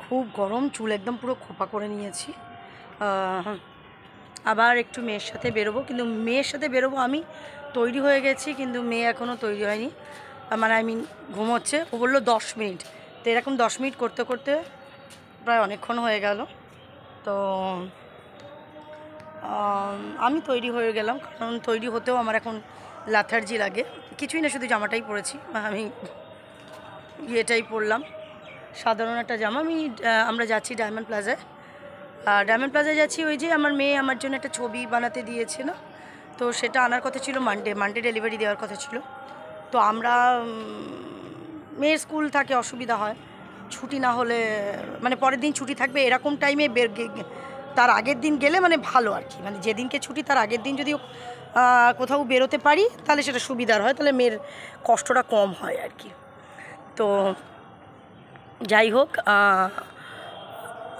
খুব গরম, চুল একদম পুরো খোপা করে নিয়েছি। আবার একটু মেয়ের সাথে বেরোবো, কিন্তু মেয়ের সাথে বেরোবো আমি তৈরি হয়ে গেছি, কিন্তু মেয়ে এখনও তৈরি হয়নি, মানে আই মিন ঘুমোচ্ছে। ও বললো 10 মিনিট, তো এরকম 10 মিনিট করতে করতে প্রায় অনেকক্ষণ হয়ে গেল। তো আমি তৈরি হয়ে গেলাম, কারণ তৈরি হতেও আমার এখন ল্যাথার্জি লাগে। কিছুই না, শুধু জামাটাই পরেছি, আমি ইয়েটাই পরলাম, সাধারণ একটা জামা। আমরা যাচ্ছি ডায়মন্ড প্লাজায়। ডায়মন্ড প্লাজায় যাচ্ছি, ওই যে আমার মেয়ে আমার জন্য একটা ছবি বানাতে দিয়েছিল, তো সেটা আনার কথা ছিল মানডে ডেলিভারি দেওয়ার কথা ছিল। তো আমরা, মেয়ের স্কুল থাকে, অসুবিধা হয়, ছুটি না হলে মানে পরের দিন ছুটি থাকবে এরকম টাইমে তার আগের দিন গেলে মানে ভালো আর কি, মানে যেদিনকে ছুটি তার আগের দিন যদি কোথাও বেরোতে পারি তাহলে সেটা সুবিধার হয়, তাহলে মেয়ের কষ্টটা কম হয় আর কি। তো যাই হোক,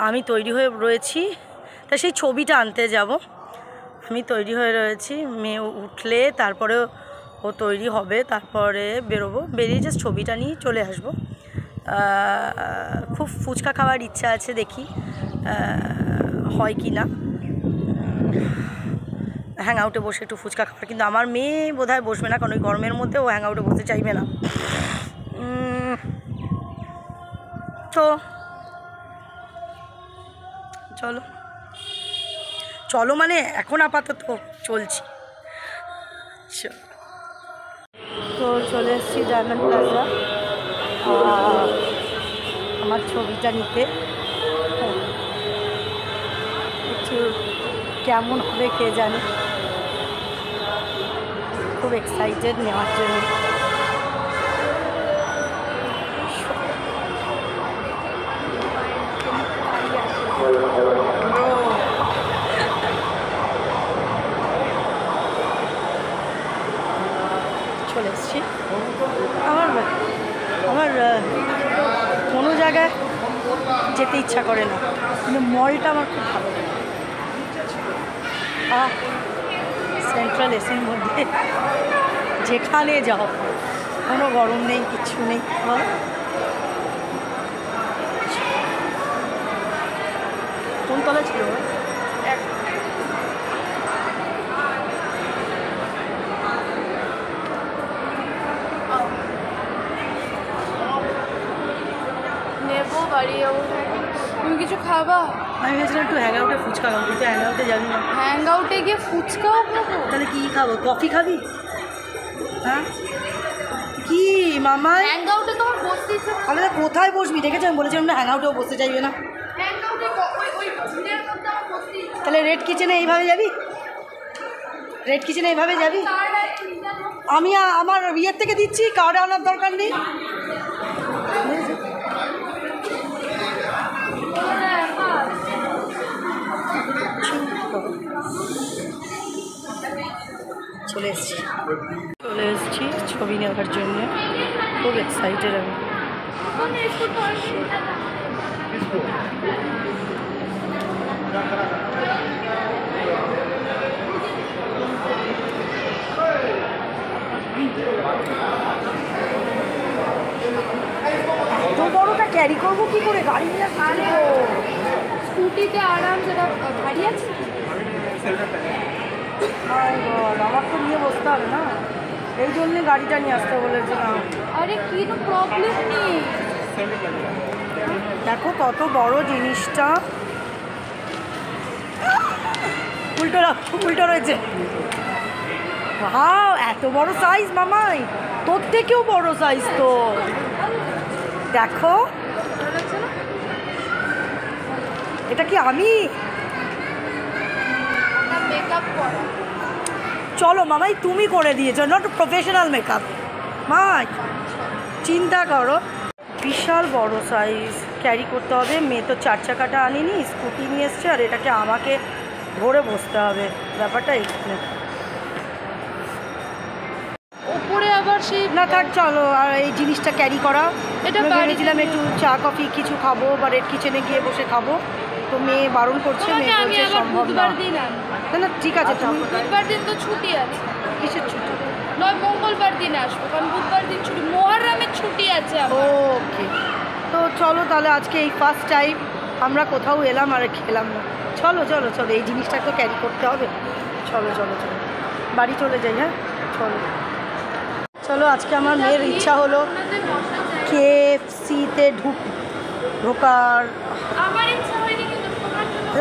আমি তৈরি হয়ে রয়েছি, তা সেই ছবিটা আনতে যাব। আমি তৈরি হয়ে রয়েছি, মেয়ে উঠলে তারপরে ও তৈরি হবে, তারপরে বেরোবো, বেরিয়ে জাস্ট ছবিটা নিয়ে চলে আসবো। খুব ফুচকা খাওয়ার ইচ্ছা আছে, দেখি হয় কি না, হ্যাং আউটে বসে একটু ফুচকা খাবার। কিন্তু আমার মেয়ে বোধহয় বসবে না, কারণ ওই গরমের মধ্যে ও হ্যাং আউটে বসতে চাইবে না। তো চলো চলো, মানে এখন আপাতত চলছি। তো চলে এসেছি ডায়মন্ড প্লাজা আমার ছবিটা নিতে। একটু কেমন হবে কে জানে, খুব এক্সাইটেড নেওয়ার জন্য। চলে এসেছি। আমার কোনো জায়গায় যেতে ইচ্ছা করে না, কিন্তু মলটা আমার খুব ভালো লাগে। সেন্ট্রাল এসির মধ্যে যেখানে যাও কোনো গরম নেই, কিচ্ছু নেই। কোন তলা ছিল? নেবো, বাড়ি যাবো। তুমি কিছু খাবা? আমি ভেবেছিলাম একটু হ্যাং আউটে ফুচকা খাবো, কিন্তু হ্যাং আউটে যাবি না। হ্যাং আউটে গিয়ে ফুচকাও খাবো? তাহলে কী খাবো? কফি খাবি? হ্যাঁ কি মামা, হ্যাং আউটে তোমার বসতে ইচ্ছা? তাহলে কোথায় বসবি? দেখেছি আমি বলেছিলাম না হ্যাং আউটেও বসতে চাইবে না। হ্যাং আউটে ওই ঝুলের মধ্যে আমার বসতে ইচ্ছা। তাহলে রেড কিচেনে এইভাবে যাবি? রেড কিচেনে এইভাবে যাবি? আমি আমার ইয়ের থেকে দিচ্ছি, কার্ড আনার দরকার নেই। চলে এসেছি ছবি নেওয়ার জন্য, খুব এক্সাইটেড আমি। এত বড়টা ক্যারি করবো কি করে? গাড়ি নিয়ে স্কুটিতে আরাম, সেটা ভারী আছে। আমার তো নিয়ে বসতে হবে না, এই জন্যে গাড়িটা নিয়ে আসতে বলেছিলাম। আরে কি তো প্রবলেম নেই, দেখো কত বড় জিনিসটা। উল্টো রয়েছে। ভাও, এত বড় সাইজ মামাই, তোর থেকেও বড় সাইজ তো। দেখো এটা কি আমি? মেকআপ করা। চলো মামাই, তুমি করে দিয়েছো, নট প্রফেশনাল মেকআপ। মাই চিন্তা করো, বিশাল বড় সাইজ, ক্যারি করতে হবে। মেয়ে তো 4 চাকাটা আনিনি, স্কুটি নিয়ে এসছে, আর এটাকে আমাকে ধরে বসতে হবে, ব্যাপারটা এখানে। ওপরে আবার সেই না থাক, চলো। আর এই জিনিসটা ক্যারি করা, এটা ভেবেছিলাম একটু চা কফি কিছু খাবো বা রেড কিচেনে গিয়ে বসে খাবো, তো মেয়ে বারণ করছে, মেয়ে বলছে সম্ভব না। না ঠিক আছে, তুমি বুধবার দিন তো ছুটি আছে। কিসের ছুটি? নয়, মঙ্গলবার দিন আসবো, কারণ বুধবার দিন ছুটি, মহরমের ছুটি আছে। ওকে, তো চলো তাহলে আজকে এই ফার্স্ট টাইম আমরা কোথাও এলাম আর খেলাম না। চলো চলো চলো, এই জিনিসটা তো ক্যারি করতে হবে। চলো চলো চলো বাড়ি চলে যাই। হ্যাঁ চলো চলো। আজকে আমার মেয়ের ইচ্ছা হলো KFC-তে ঢোকার,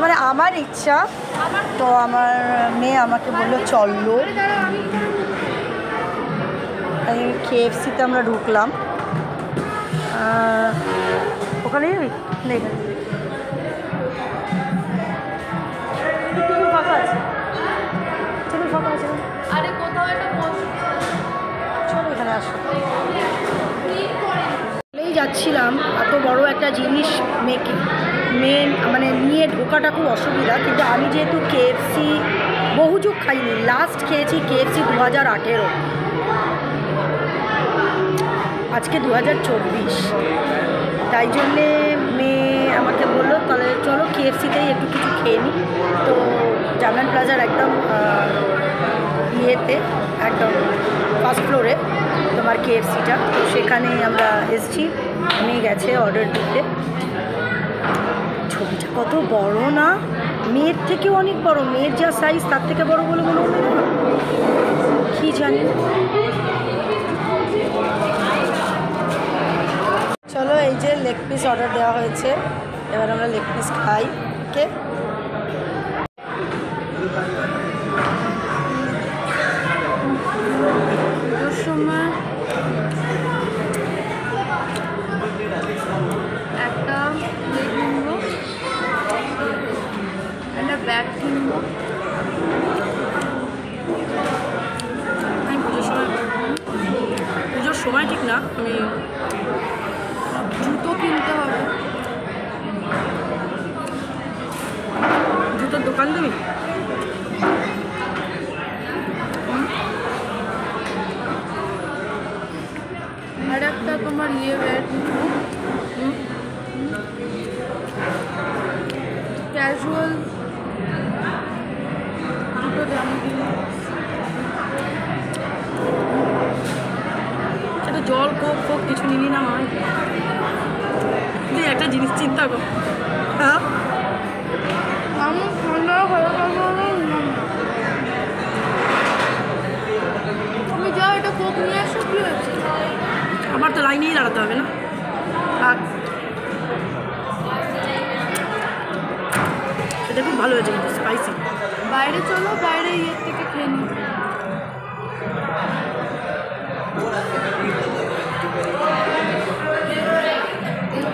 মানে আমার ইচ্ছা। তো আমার মেয়ে আমাকে বললো চলো, KFC-তে আমরা ঢুকলাম। ওখানে যাবি না? এখানে ফাঁকা আছে, চলো ফাঁকা আছে। আরে কোথাও একটা চলো এখানে আসো। যাচ্ছিলাম, এত বড় একটা জিনিস মানে নিয়ে ঢোকাটা খুব অসুবিধা। কিন্তু আমি যেহেতু KFC বহু যুগ খাইনি, লাস্ট খেয়েছি KFC 2018, আজকে 2024, তাই জন্যে মেয়ে আমাকে বললো তাহলে চলো KFC-তেই একটু কিছু খেয়ে নিই। তো জার্মান প্লাজার একদম ইয়েতে, একদম ফার্স্ট ফ্লোরে তোমার KFC-টা, তো সেখানে আমরা এসেছি। মেয়ে গেছে অর্ডার দিতে। ছবিটা কত বড় না, মেয়ের থেকেও অনেক বড়, মেয়ের যা সাইজ তার থেকে বড় বলে মনে হলো না, কী জানি। চলো এই যে লেগ পিস অর্ডার দেওয়া হয়েছে, এবার আমরা লেগ পিস খাই। ওকে সময় একটা প্লেট কিনবো, একটা ব্যাগ কিনবো। আমি পুজোর সময় ঠিক না, আমি জুতো কিনতে হবে। জুতোর দোকান দেবি? আর একটা তোমার ব্যাগ কিনবো, ক্যাজুয়াল দুটো জামা কিনবো। সেটা জল কোক ফোক কিছু নিবি না? মা তুই একটা জিনিস চিন্তা কর, হ্যাঁ আমি ঠান্ডা হয়ে তুমি যাও, এটা কোক নিয়ে আসো, কি হয়েছে? আবার তো লাইনেই দাঁড়াতে হবে না। থাক, এটা খুব ভালো হয়েছে কিন্তু স্পাইসি। বাইরে চলো, বাইরে ইয়ের থেকে খেয়ে নিই।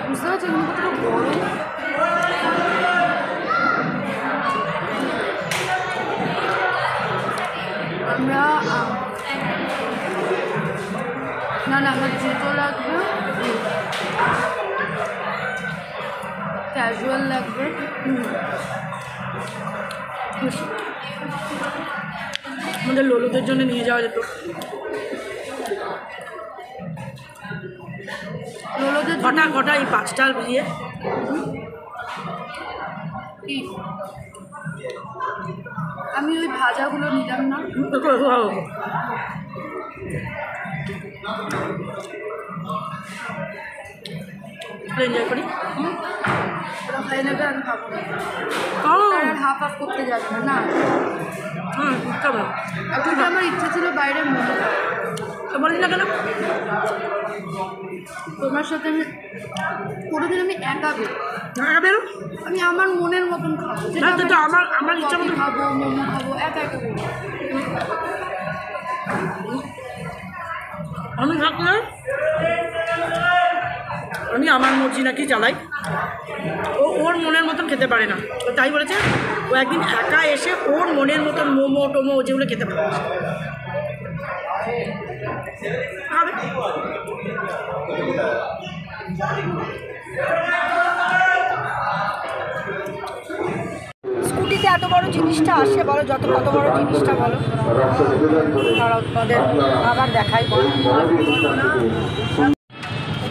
বুঝতে পারছো কিন্তু কতটা গরম। আমরা না আমার জুতো লাগবে, ক্যাজুয়াল লাগবে। আমাদের লোলোদের জন্য নিয়ে যাওয়া যেত। লোলোদের কটা কটা এই 5টার দিয়ে কি আমি ওই ভাজাগুলো নিলাম না। এনজয় করি। ওরা খাই নেবে, আমি খাবো না। ও আর হাফ হাফ করতে যাবে না। হুম, কেমন এখন আমার ইচ্ছা ছিল বাইরে মোমো, তো বলি না কেন? তোমার সাথে আমি কোনোদিন আমি একা বেরো, বেরো, আমি আমার মনের মতন খাবো, না তো আমার ইচ্ছা মতো খাবো, মোমো খাবো, একা একা বেরো। আমি থাকলে আমি আমার মর্জি নাকি চালাই, ওর মনের মতন খেতে পারে না, তাই বলেছে ও একদিন একা এসে ওর মনের মতন মোমো টোমো যেগুলো খেতে পারে স্কুটিতে এত বড় জিনিসটা আসে বলো, কত বড় জিনিসটা বলো, আবার দেখাই।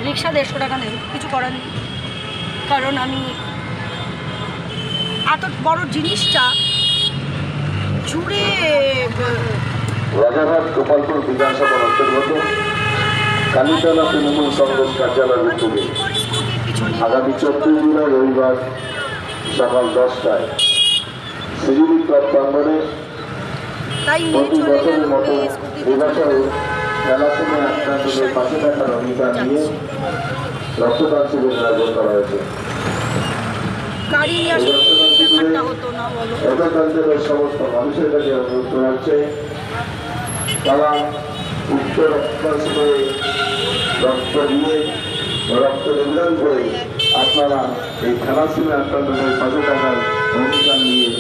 রিক্সা 150 টাকা নেবে, কিছু করার নেই, কারণ আমি এত বড় জিনিসটা জুড়ে। রাজারহাট গোপালপুর বিধানসভার অন্তর্গত কালীতলা তৃণমূল কংগ্রেস কার্যালয়ের উদ্যোগে আগামী 14 জুলাই রবিবার সকাল 10টায় সিজিবি ক্লাব প্রাঙ্গণে তাই মেয়ে প্রতি চলে গেল বছরের মতো মেয়ে স্কুটিতে চলে এবছরও গেল। থ্যালাসেমিয়া আক্রান্তদের পাশে থাকার অঙ্গীকার নিয়ে রক্তদান শিবিরের আয়োজন করা হয়েছে। গাড়ি নিয়ে আসলে ব্যাপারটা হতো না বলো। একক অঞ্চলের সমস্ত মানুষের কাছে অনুরোধ করা হচ্ছে তারা উচ্চ রক্তদান শিবিরে রক্ত দিয়ে রক্ত নিবেদন করে আপনারা এই থ্যালাসেমিয়া আক্রান্তদের পাশে থাকার অঙ্গীকার নিয়ে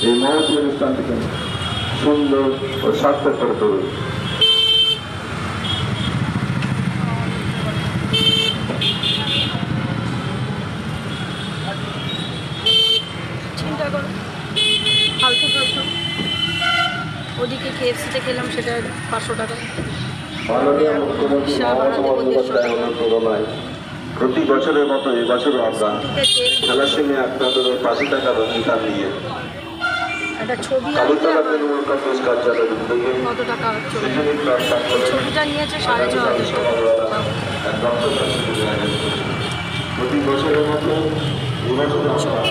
এই মহতী অনুষ্ঠানটিকে সুন্দর ও সার্থক করে তুলুন। চিন্তা করো ফালতু ফালতু ওদিকে KFC-তে খেলাম সেটা 500 টাকা। মাননীয় মুখ্যমন্ত্রী মমতা বন্দ্যোপাধ্যায়ের অনুপ্রেরণায় প্রতি বছরের মতো এবছরও আমরা থ্যালাসেমিয়া আক্রান্তদের পাশে থাকার অঙ্গীকার নিয়ে একটা ছবি কালীতলা তৃণমূল কংগ্রেস কার্যালয়ের উদ্যোগে কত টাকা হচ্ছে সিজিবি ক্লাব প্রাঙ্গণে ছবিটা নিয়েছে 6,500 টাকা। এক রক্তদান শিবিরের আয়োজন করেছে। প্রতি বছরের মতো এবছরও আমরা